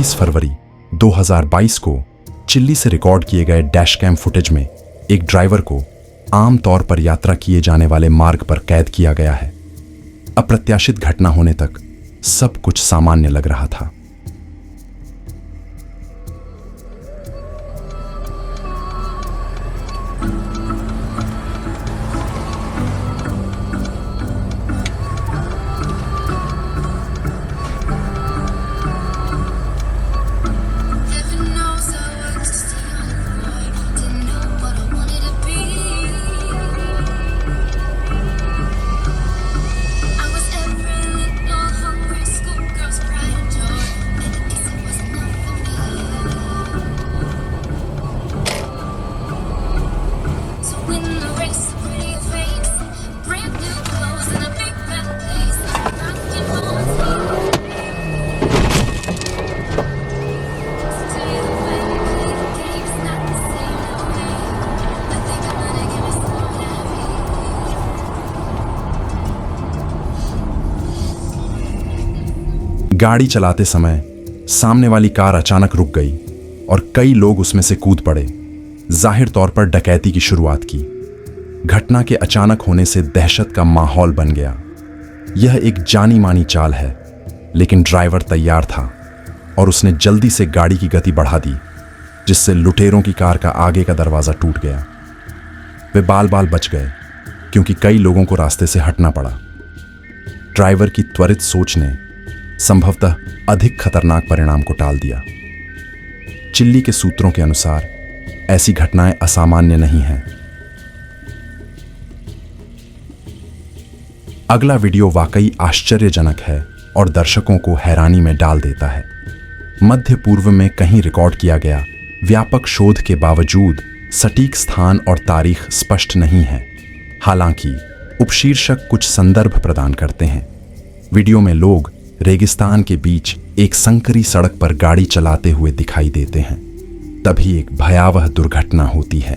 22 फरवरी 2022 को चिल्ली से रिकॉर्ड किए गए डैश कैम फुटेज में एक ड्राइवर को आम तौर पर यात्रा किए जाने वाले मार्ग पर कैद किया गया है। अप्रत्याशित घटना होने तक सब कुछ सामान्य लग रहा था। गाड़ी चलाते समय सामने वाली कार अचानक रुक गई और कई लोग उसमें से कूद पड़े। जाहिर तौर पर डकैती की शुरुआत की। घटना के अचानक होने से दहशत का माहौल बन गया। यह एक जानी मानी चाल है, लेकिन ड्राइवर तैयार था और उसने जल्दी से गाड़ी की गति बढ़ा दी, जिससे लुटेरों की कार का आगे का दरवाजा टूट गया। वे बाल बाल बच गए क्योंकि कई लोगों को रास्ते से हटना पड़ा। ड्राइवर की त्वरित सोच ने संभवतः अधिक खतरनाक परिणाम को टाल दिया। चिल्ली के सूत्रों के अनुसार ऐसी घटनाएं असामान्य नहीं हैं। अगला वीडियो वाकई आश्चर्यजनक है और दर्शकों को हैरानी में डाल देता है। मध्य पूर्व में कहीं रिकॉर्ड किया गया व्यापक शोध के बावजूद सटीक स्थान और तारीख स्पष्ट नहीं है। हालांकि उपशीर्षक कुछ संदर्भ प्रदान करते हैं। वीडियो में लोग रेगिस्तान के बीच एक संकरी सड़क पर गाड़ी चलाते हुए दिखाई देते हैं। तभी एक भयावह दुर्घटना होती है।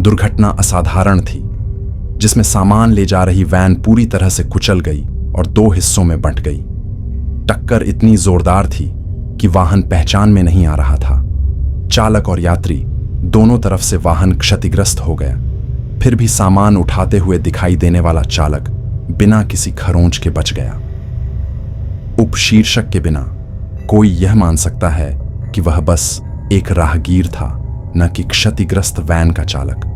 दुर्घटना असाधारण थी, जिसमें सामान ले जा रही वैन पूरी तरह से कुचल गई और दो हिस्सों में बंट गई। टक्कर इतनी जोरदार थी कि वाहन पहचान में नहीं आ रहा था। चालक और यात्री दोनों तरफ से वाहन क्षतिग्रस्त हो गया। फिर भी सामान उठाते हुए दिखाई देने वाला चालक बिना किसी खरोंच के बच गया। उपशीर्षक के बिना कोई यह मान सकता है कि वह बस एक राहगीर था, न कि क्षतिग्रस्त वैन का चालक।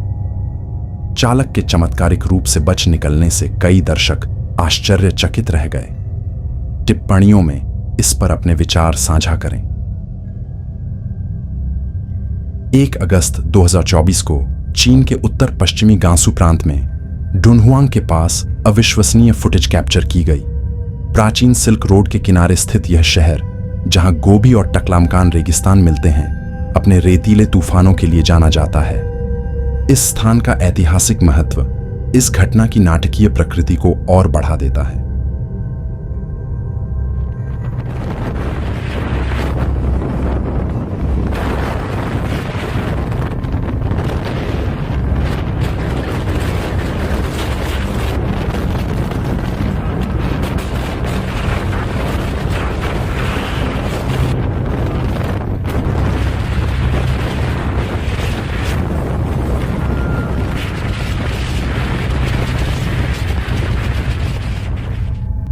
चालक के चमत्कारिक रूप से बच निकलने से कई दर्शक आश्चर्यचकित रह गए। टिप्पणियों में इस पर अपने विचार साझा करें। 1 अगस्त 2024 को चीन के उत्तर पश्चिमी गांसू प्रांत में डुनहुआंग के पास अविश्वसनीय फुटेज कैप्चर की गई। प्राचीन सिल्क रोड के किनारे स्थित यह शहर, जहां गोबी और टकलामकान रेगिस्तान मिलते हैं, अपने रेतीले तूफानों के लिए जाना जाता है। इस स्थान का ऐतिहासिक महत्व इस घटना की नाटकीय प्रकृति को और बढ़ा देता है।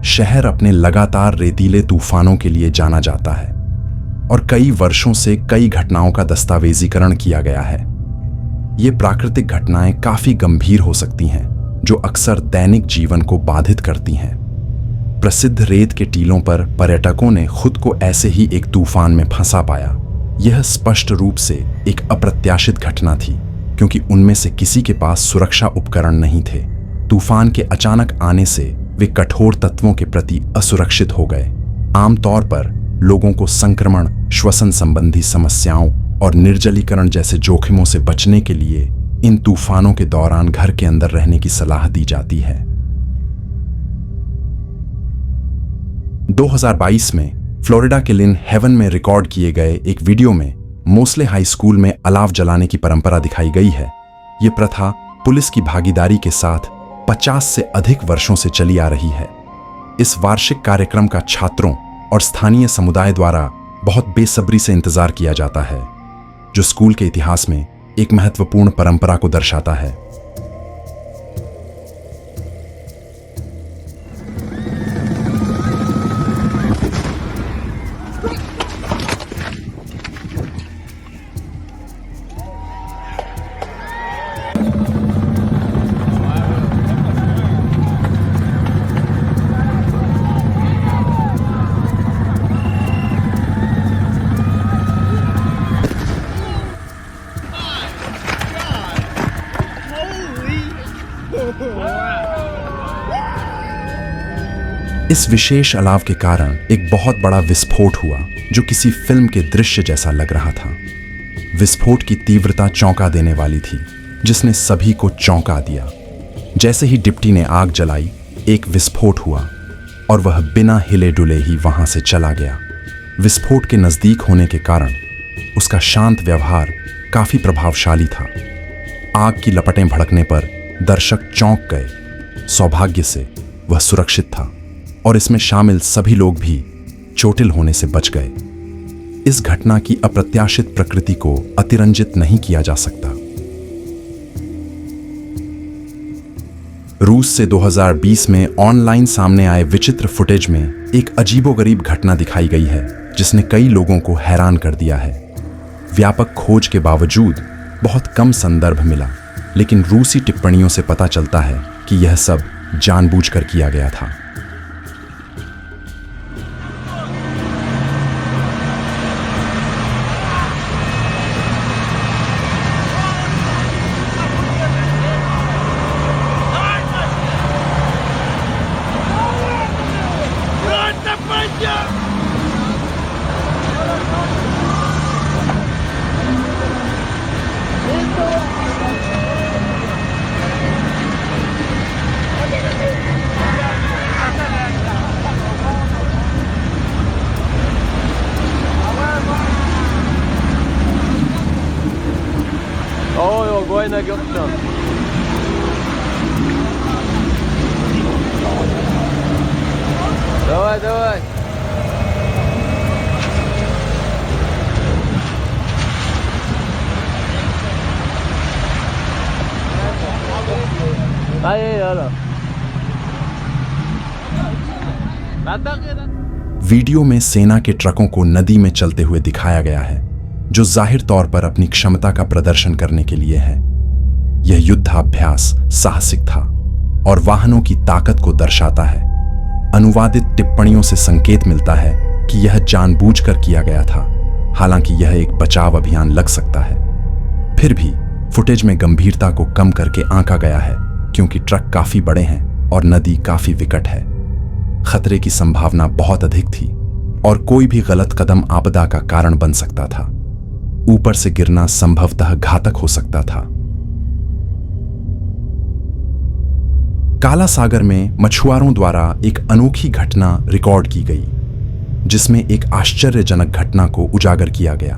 शहर अपने लगातार रेतीले तूफानों के लिए जाना जाता है और कई वर्षों से कई घटनाओं का दस्तावेजीकरण किया गया है। ये प्राकृतिक घटनाएं काफी गंभीर हो सकती हैं, जो अक्सर दैनिक जीवन को बाधित करती हैं। प्रसिद्ध रेत के टीलों पर पर्यटकों ने खुद को ऐसे ही एक तूफान में फंसा पाया। यह स्पष्ट रूप से एक अप्रत्याशित घटना थी, क्योंकि उनमें से किसी के पास सुरक्षा उपकरण नहीं थे। तूफान के अचानक आने से वे कठोर तत्वों के प्रति असुरक्षित हो गए। आमतौर पर लोगों को संक्रमण, श्वसन संबंधी समस्याओं और निर्जलीकरण जैसे जोखिमों से बचने के लिए इन तूफानों के दौरान घर के अंदर रहने की सलाह दी जाती है। 2022 में फ्लोरिडा के लिन हेवन में रिकॉर्ड किए गए एक वीडियो में मोस्ले हाई स्कूल में अलाव जलाने की परंपरा दिखाई गई है। ये प्रथा पुलिस की भागीदारी के साथ 50 से अधिक वर्षों से चली आ रही है। इस वार्षिक कार्यक्रम का छात्रों और स्थानीय समुदाय द्वारा बहुत बेसब्री से इंतजार किया जाता है, जो स्कूल के इतिहास में एक महत्वपूर्ण परंपरा को दर्शाता है। इस विशेष अलाव के कारण एक बहुत बड़ा विस्फोट हुआ, जो किसी फिल्म के दृश्य जैसा लग रहा था। विस्फोट की तीव्रता चौंका देने वाली थी, जिसने सभी को चौंका दिया। जैसे ही डिप्टी ने आग जलाई, एक विस्फोट हुआ और वह बिना हिले डुले ही वहां से चला गया। विस्फोट के नजदीक होने के कारण उसका शांत व्यवहार काफी प्रभावशाली था। आग की लपटें भड़कने पर दर्शक चौंक गए। सौभाग्य से वह सुरक्षित था और इसमें शामिल सभी लोग भी चोटिल होने से बच गए। इस घटना की अप्रत्याशित प्रकृति को अतिरंजित नहीं किया जा सकता। रूस से 2020 में ऑनलाइन सामने आए विचित्र फुटेज में एक अजीबोगरीब घटना दिखाई गई है, जिसने कई लोगों को हैरान कर दिया है। व्यापक खोज के बावजूद बहुत कम संदर्भ मिला, लेकिन रूसी टिप्पणियों से पता चलता है कि यह सब जानबूझकर किया गया था। Wojna Gotcha. Давай, давай. Hayır oğlum. Video में सेना के ट्रकों को नदी में चलते हुए दिखाया गया है, जो जाहिर तौर पर अपनी क्षमता का प्रदर्शन करने के लिए है। यह युद्धाभ्यास साहसिक था और वाहनों की ताकत को दर्शाता है। अनुवादित टिप्पणियों से संकेत मिलता है कि यह जानबूझकर किया गया था, हालांकि यह एक बचाव अभियान लग सकता है। फिर भी फुटेज में गंभीरता को कम करके आंका गया है, क्योंकि ट्रक काफी बड़े हैं और नदी काफी विकट है। खतरे की संभावना बहुत अधिक थी और कोई भी गलत कदम आपदा का कारण बन सकता था। ऊपर से गिरना संभवतः घातक हो सकता था। काला सागर में मछुआरों द्वारा एक अनोखी घटना रिकॉर्ड की गई, जिसमें एक आश्चर्यजनक घटना को उजागर किया गया।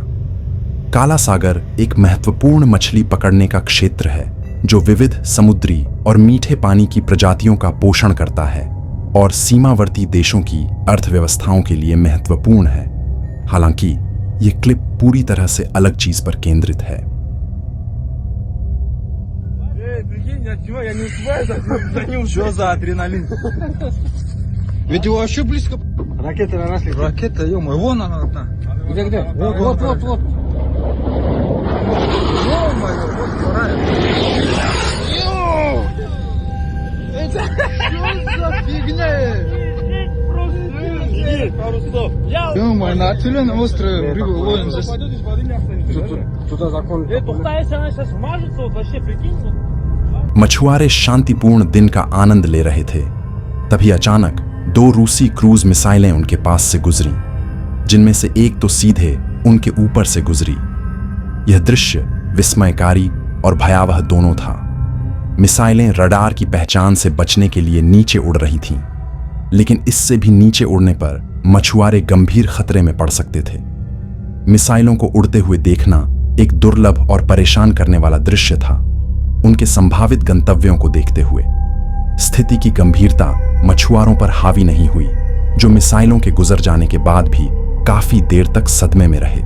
काला सागर एक महत्वपूर्ण मछली पकड़ने का क्षेत्र है, जो विविध समुद्री और मीठे पानी की प्रजातियों का पोषण करता है और सीमावर्ती देशों की अर्थव्यवस्थाओं के लिए महत्वपूर्ण है। हालांकि यह क्लिप पूरी तरह से अलग चीज पर केंद्रित है। Я не успеваю за ним. Что за адреналин? Ведь его вообще близко. Ракеты на нас летят. Ракета, ё-моё, вон она там. Где? Вот. Ё-моё, вот вторая. Это что за фигня? пару слов. Ё-моё, на отселенном острове рыбу ловим за... Пойдете, воды не останется. Туда закон. если она сейчас вмажется, вот вообще прикинь, вот. मछुआरे शांतिपूर्ण दिन का आनंद ले रहे थे। तभी अचानक 2 रूसी क्रूज मिसाइलें उनके पास से गुजरी, जिनमें से एक तो सीधे उनके ऊपर से गुजरी। यह दृश्य विस्मयकारी और भयावह दोनों था। मिसाइलें रडार की पहचान से बचने के लिए नीचे उड़ रही थीं, लेकिन इससे भी नीचे उड़ने पर मछुआरे गंभीर खतरे में पड़ सकते थे। मिसाइलों को उड़ते हुए देखना एक दुर्लभ और परेशान करने वाला दृश्य था। उनके संभावित गंतव्यों को देखते हुए स्थिति की गंभीरता मछुआरों पर हावी नहीं हुई, जो मिसाइलों के गुजर जाने के बाद भी काफी देर तक सदमे में रहे।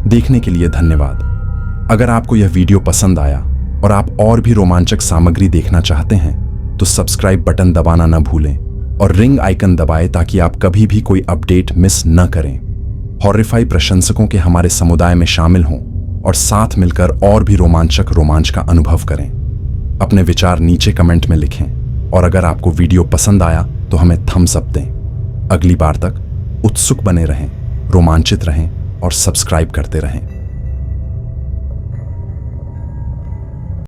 देखने के लिए धन्यवाद। अगर आपको यह वीडियो पसंद आया और आप और भी रोमांचक सामग्री देखना चाहते हैं तो सब्सक्राइब बटन दबाना न भूलें और रिंग आइकन दबाएं ताकि आप कभी भी कोई अपडेट मिस न करें। हॉरिफाई प्रशंसकों के हमारे समुदाय में शामिल हों और साथ मिलकर और भी रोमांच का अनुभव करें। अपने विचार नीचे कमेंट में लिखें और अगर आपको वीडियो पसंद आया तो हमें थम्स अप दें। अगली बार तक उत्सुक बने रहें, रोमांचित रहें और सब्सक्राइब करते रहें।